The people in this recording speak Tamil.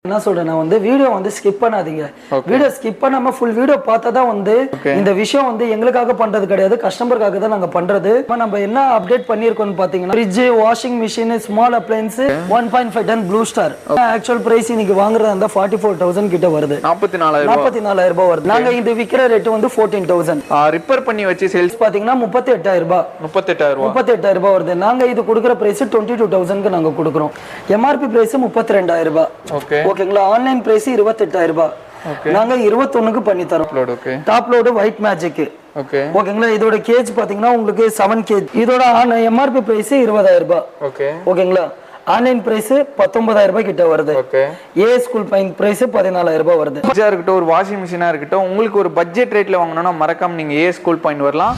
என்ன சொல்றேன் நான் வந்து வீடியோ வந்து ஸ்கிப் பண்ணாதீங்க. வீடியோ ஸ்கிப் பண்ணாம ஃபுல் வீடியோ பார்த்தா தான் வந்து இந்த விஷயம் வந்து எங்களுக்காக பண்றது கிடையாது, கஸ்டமருக்காக தான் நாங்க பண்றது. நம்ம என்ன அப்டேட் பண்ணிருக்கோம்னு பாத்தீங்கன்னா fridge, washing machine, small appliances 1.5 ton Blue Star actual price இன்னைக்கு வாங்குறதா இருந்தா 44,000 கிட்ட வருது. 44,000 ரூபாய் வருது. நாங்க இது விக்கிற ரேட் வந்து 14,000. ரிப்பேர் பண்ணி வச்சு சேல்ஸ் பாத்தீங்கன்னா 38,000 ரூபாய். 38,000 ரூபாய் வருது. நாங்க இது கொடுக்குற பிரைஸ் 22,000க்கு நாங்க கொடுக்குறோம். எம்ஆர்பி பிரைஸ் 32,000 ரூபாய். ஓகேங்களா? ஆன்லைன் பிரைஸ் 28,000 ரூபாய். நாங்க 21க்கு பண்ணி தரோம். Top load white magic. ஓகேங்களா? இதோட கேஜ் பாத்தீங்கன்னா உங்களுக்கு 7 கேஜ். இதோட எம்ஆர்பி பிரைஸ் 20,000 ரூபாய். ஓகேங்களா? ஆன்லைன் பிரைஸ் 19,000 ரூபாய் கிட்ட வருது. A.S Cool Point பிரைஸ் 14,000 ரூபாய் வருது. இருக்கட்டும், ஒரு வாஷிங் மிஷினா இருக்கட்டும், உங்களுக்கு ஒரு பட்ஜெட் ரேட்ல வாங்கணும்னா மறக்காம நீங்க A.S Cool Point வரலாம்.